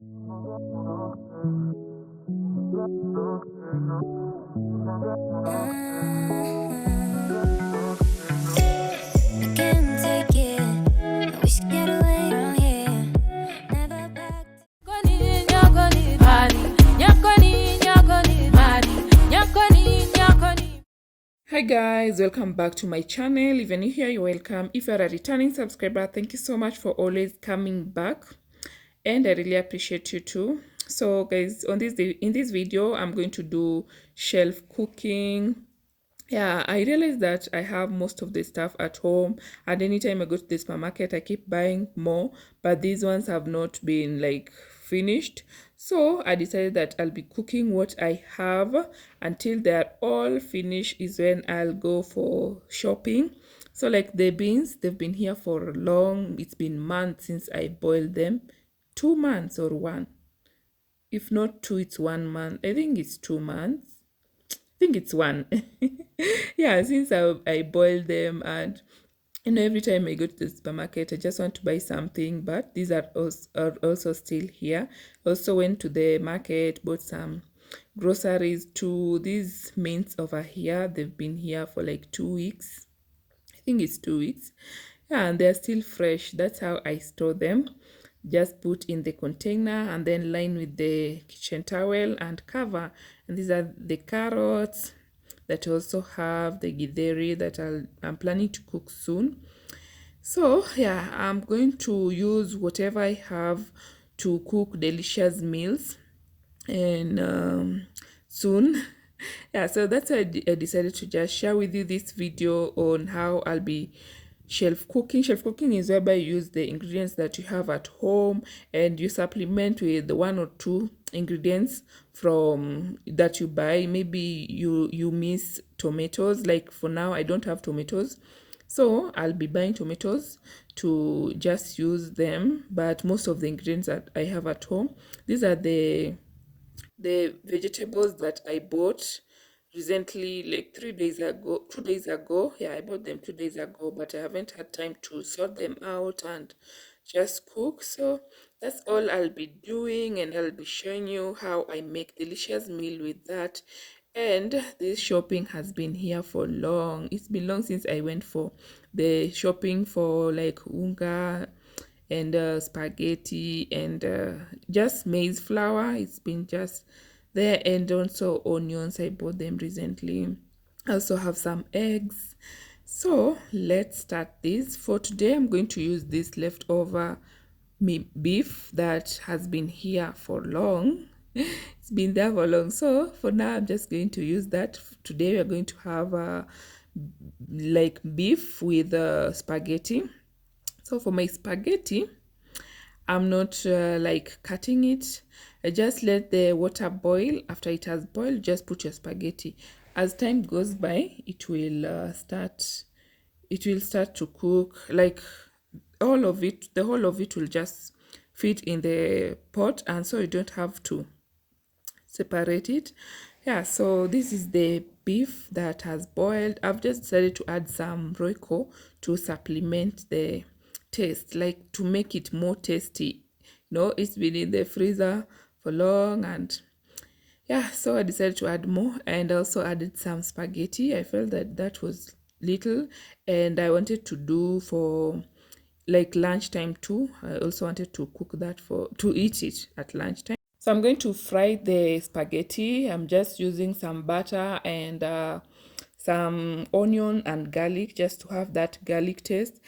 Hi guys, welcome back to my channel. If you're new here, you're welcome. If you're a returning subscriber, thank you so much for always coming back, and I really appreciate you too. So guys, in this video I'm going to do shelf cooking. Yeah, I realized that I have most of the stuff at home, and anytime I go to the supermarket I keep buying more, but these ones have not been like finished. So I decided that I'll be cooking what I have until they're all finished is when I'll go for shopping. So like the beans, they've been here for long. It's been months since I boiled them. 2 months or one. If not two, it's 1 month. I think it's 2 months. I think it's one. Yeah, since I boil them, and every time I go to the supermarket I just want to buy something, but these are also still here. Also went to the market, bought some groceries too. These mints over here, they've been here for like 2 weeks. I think it's 2 weeks. Yeah, and they're still fresh. That's how I store them. Just put in the container and then line with the kitchen towel and cover. And these are the carrots that also have the githeri that I'm planning to cook soon. So yeah, I'm going to use whatever I have to cook delicious meals, and soon. Yeah, so that's why I decided to just share with you this video on how I'll be shelf cooking. Shelf cooking is whereby you use the ingredients that you have at home and you supplement with the one or two ingredients from that you buy. Maybe you miss tomatoes. Like for now I don't have tomatoes, so I'll be buying tomatoes to just use them, but most of the ingredients that I have at home, these are the vegetables that I bought recently, like 3 days ago, 2 days ago. Yeah, I bought them 2 days ago, but I haven't had time to sort them out and just cook. So that's all I'll be doing, and I'll be showing you how I make delicious meal with that. And this shopping has been here for long. It's been long since I went for the shopping for like unga and spaghetti and just maize flour. It's been just there, and also onions. I bought them recently. I also have some eggs. So let's start this. For today I'm going to use this leftover beef that has been here for long. It's been there for long, so for now I'm just going to use that. Today we're going to have like beef with spaghetti. So for my spaghetti, I'm not like cutting it. I just let the water boil. After it has boiled, just put your spaghetti. As time goes by, it will start to cook. Like all of it, the whole of it will just fit in the pot, and so you don't have to separate it. Yeah, so this is the beef that has boiled. I've just decided to add some royco to supplement the taste, like to make it more tasty. It's been in the freezer for long, and yeah, so I decided to add more, and also added some spaghetti. I felt that that was little, and I wanted to do for like lunchtime too. I also wanted to cook that to eat it at lunchtime. So I'm going to fry the spaghetti. I'm just using some butter and some onion and garlic just to have that garlic taste.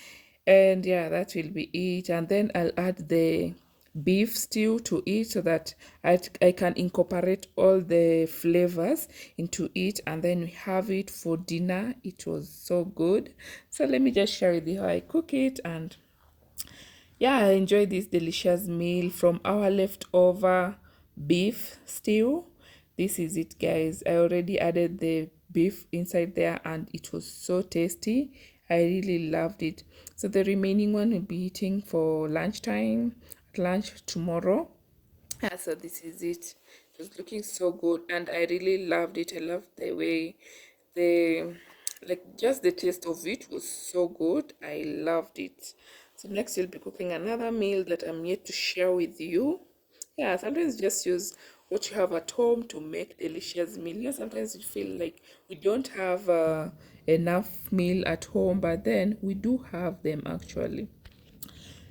And yeah, that will be it. And then I'll add the beef stew to it so that I can incorporate all the flavors into it, and then we have it for dinner. It was so good. So let me just share with you how I cook it, and yeah, I enjoy this delicious meal from our leftover beef stew. This is it, guys. I already added the beef inside there, and it was so tasty. I really loved it. So the remaining one will be eating for lunchtime, at lunch tomorrow. Yeah, so this is it. It was looking so good, and I really loved it. I loved the way the like just the taste of it was so good. I loved it. So next we'll be cooking another meal that I'm yet to share with you. Yeah, sometimes just use what you have at home to make delicious meal. Yeah, sometimes you feel like we don't have enough meal at home, but then we do have them actually.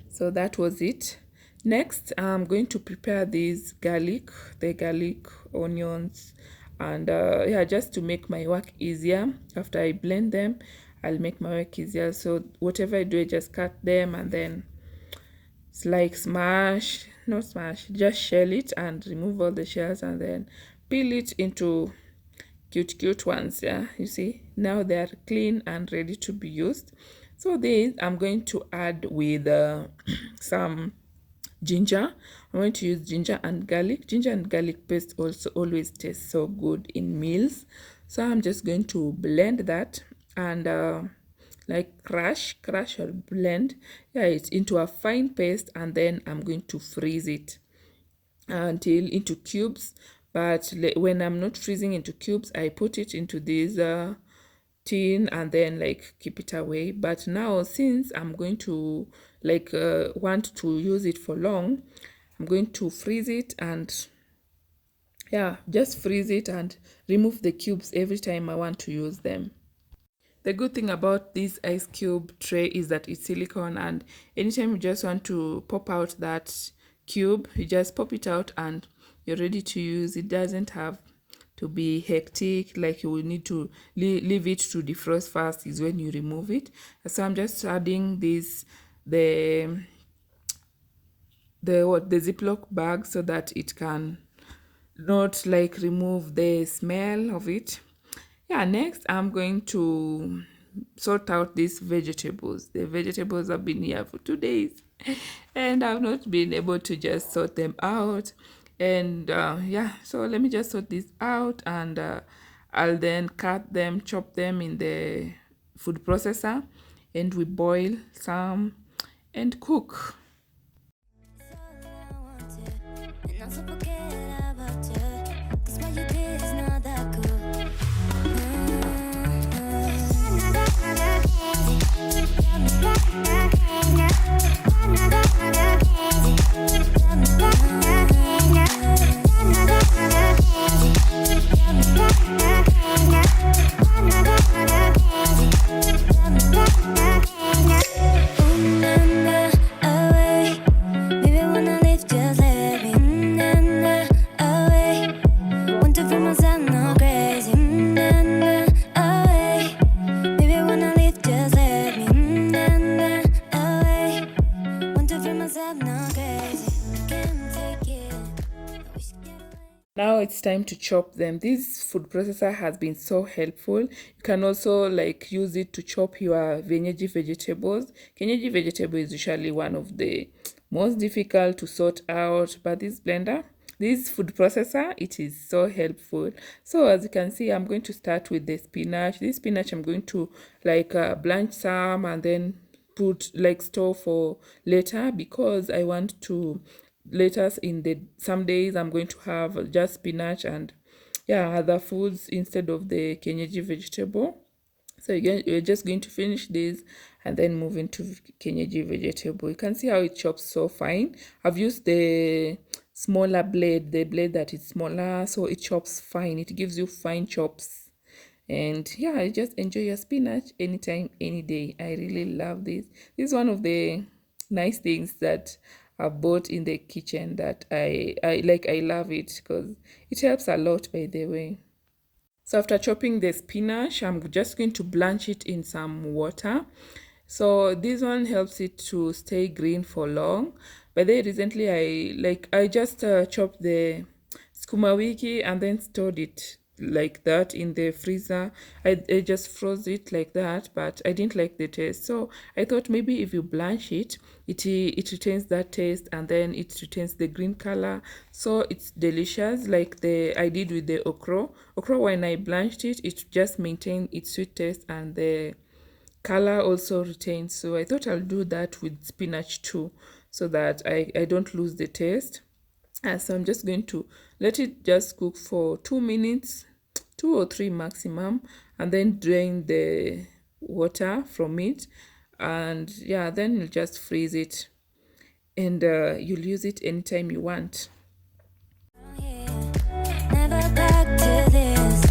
So that was it. Next, I'm going to prepare the garlic, onions, and yeah, just to make my work easier. After I blend them, I'll make my work easier. So whatever I do, I just cut them and then it's like smash, not smash, just shell it and remove all the shells and then peel it into cute ones. Yeah, you see, now they are clean and ready to be used. So this I'm going to add with some ginger. I'm going to use ginger and garlic. Ginger and garlic paste also always tastes so good in meals. So I'm just going to blend that and like crush or blend, yeah, it's into a fine paste, and then I'm going to freeze it until into cubes. But when I'm not freezing into cubes, I put it into this tin and then like keep it away. But now since I'm going to like want to use it for long, I'm going to freeze it and yeah, just freeze it and remove the cubes every time I want to use them. The good thing about this ice cube tray is that it's silicone, and anytime you just want to pop out that cube, you just pop it out and you're ready to use. It doesn't have to be hectic, like you will need to leave it to defrost first is when you remove it. So I'm just adding this the the Ziploc bag so that it can not like remove the smell of it. Yeah, next I'm going to sort out these vegetables. The vegetables have been here for 2 days and I've not been able to just sort them out. And yeah, so let me just sort this out and I'll then cut them, chop them in the food processor, and we boil some and cook. Now it's time to chop them. This food processor has been so helpful. You can also like use it to chop your vegetables. Kenyan vegetable is usually one of the most difficult to sort out, but this food processor, it is so helpful. So as you can see, I'm going to start with the spinach. This spinach I'm going to like blanch some and then put like store for later, because I want to later in the some days I'm going to have just spinach and yeah, other foods instead of the Kenyan vegetable. So you're just going to finish this and then move into Kenyan vegetable. You can see how it chops so fine. I've used the smaller blade, the blade that is smaller, so it chops fine. It gives you fine chops. And yeah, I just enjoy your spinach anytime, any day. I really love this. This is one of the nice things that I've bought in the kitchen that I like. I love it because it helps a lot, by the way. So after chopping the spinach, I'm just going to blanch it in some water. So this one helps it to stay green for long. But then recently I just chopped the skuma wiki and then stored it like that in the freezer. I just froze it like that, but I didn't like the taste. So I thought maybe if you blanch it, it retains that taste and then it retains the green color. So it's delicious, like the I did with the okra. Okra, when I blanched it, it just maintained its sweet taste and the color also retains. So I thought I'll do that with spinach too, so that I don't lose the taste. And so I'm just going to let it just cook for 2 minutes, 2 or 3 maximum, and then drain the water from it. And yeah, then you'll just freeze it, and you'll use it anytime you want. back to this.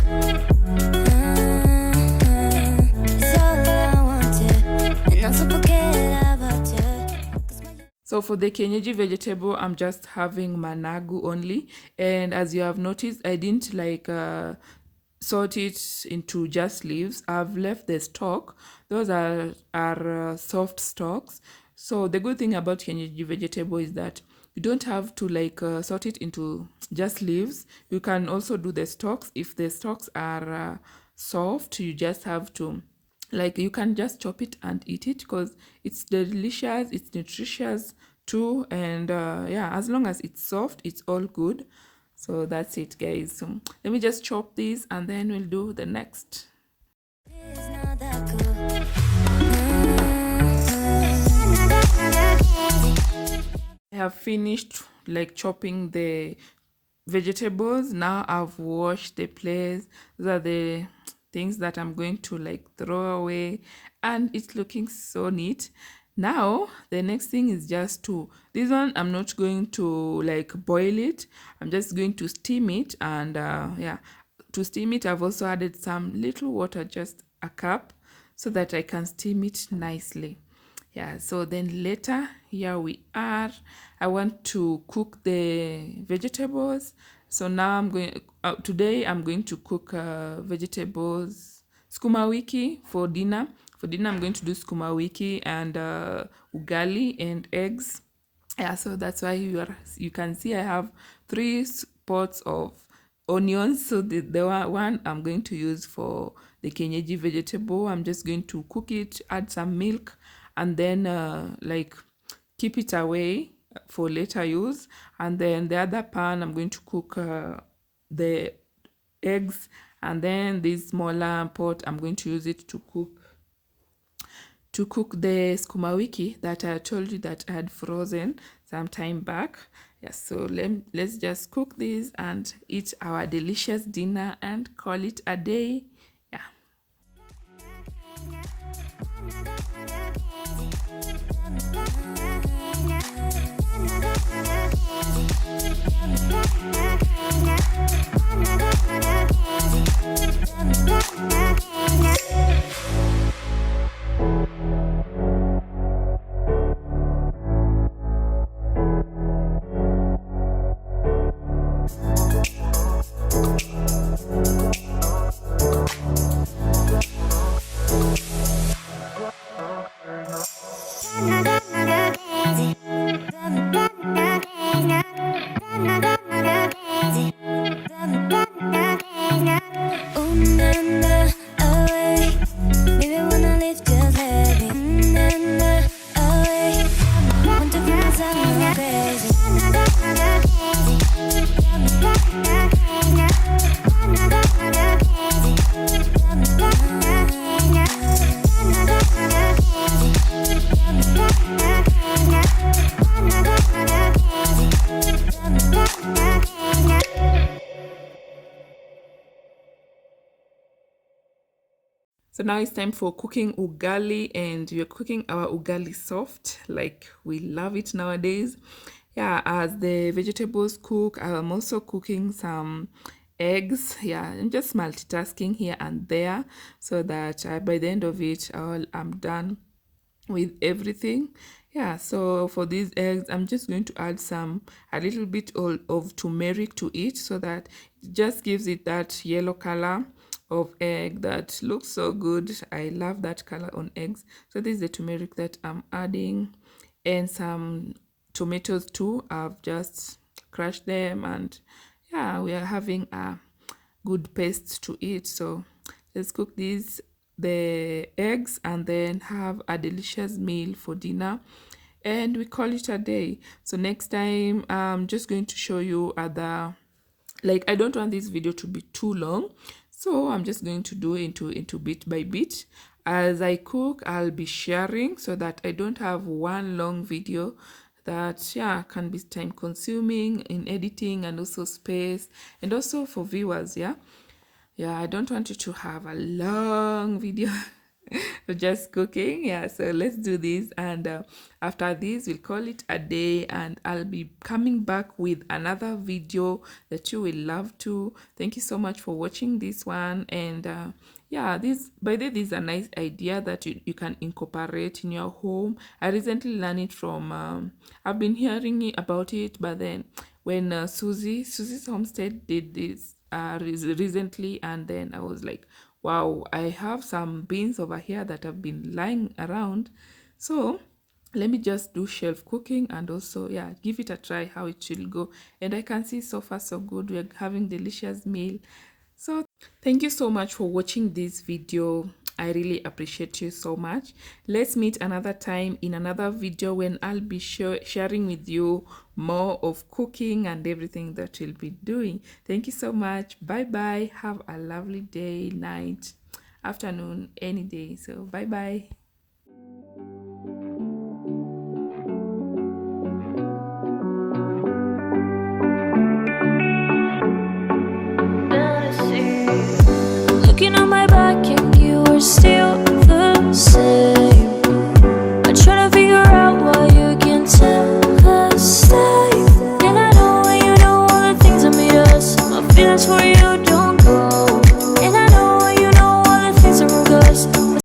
It's all I wanted, and also forget about it. So for the kienyeji vegetable, I'm just having managu only. And as you have noticed, I didn't like sort it into just leaves. I've left the stalk. Those are soft stalks. So the good thing about kienyeji vegetable is that you don't have to like sort it into just leaves. You can also do the stalks. If the stalks are soft, you just have to like you can just chop it and eat it because it's delicious, it's nutritious too, and yeah, as long as it's soft, it's all good. So that's it, guys. So let me just chop this and then we'll do the next. It's not that cool. I have finished like chopping the vegetables. Now I've washed the place. Those are the things that I'm going to like throw away, and it's looking so neat. Now the next thing is just to, this one I'm not going to like boil it, I'm just going to steam it. And yeah, to steam it I've also added some little water, just a cup, so that I can steam it nicely. Yeah, so then later, here we are. I want to cook the vegetables. So now today I'm going to cook vegetables, sukuma wiki for dinner. For dinner, I'm going to do sukuma wiki and ugali and eggs. Yeah, so that's why you can see I have 3 pots of onions. So the one I'm going to use for the kienyeji vegetable, I'm just going to cook it, add some milk, and then like keep it away for later use. And then the other pan, I'm going to cook the eggs, and then this smaller pot, I'm going to use it to cook the sukuma wiki that I told you that I had frozen some time back. Yes, so let's just cook this and eat our delicious dinner and call it a day. Yeah. So now it's time for cooking ugali, and we're cooking our ugali soft, like we love it nowadays. Yeah, as the vegetables cook, I'm also cooking some eggs. Yeah, I'm just multitasking here and there so that by the end of it, I'm done with everything. Yeah, so for these eggs, I'm just going to add a little bit of turmeric to it so that it just gives it that yellow color of egg that looks so good. I love that color on eggs. So this is the turmeric that I'm adding, and some tomatoes too. I've just crushed them, and yeah, we are having a good paste to eat. So let's cook the eggs and then have a delicious meal for dinner, and we call it a day. So next time I'm just going to show you other, like I don't want this video to be too long, so I'm just going to do into bit by bit. As I cook, I'll be sharing so that I don't have one long video that can be time consuming in editing, and also space, and also for viewers. I don't want you to have a long video. just cooking. Yeah, so let's do this, and after this we'll call it a day, and I'll be coming back with another video that you will love to. Thank you so much for watching this one. And yeah, this is a nice idea that you can incorporate in your home. I recently learned it from I've been hearing about it, but then when Susie's Homestead did this recently, and then I was like, wow, I have some beans over here that have been lying around, so let me just do shelf cooking and also, yeah, give it a try how it will go. And I can see so far so good, we're having delicious meal. So thank you so much for watching this video. I really appreciate you so much. Let's meet another time in another video when I'll be sharing with you more of cooking and everything that we'll be doing. Thank you so much. Bye bye. Have a lovely day, night, afternoon, any day. So bye bye. Looking on my back and you are still the same. I try to figure out why you can't tell us stay. And I know when you know all the things that made us. My feelings for you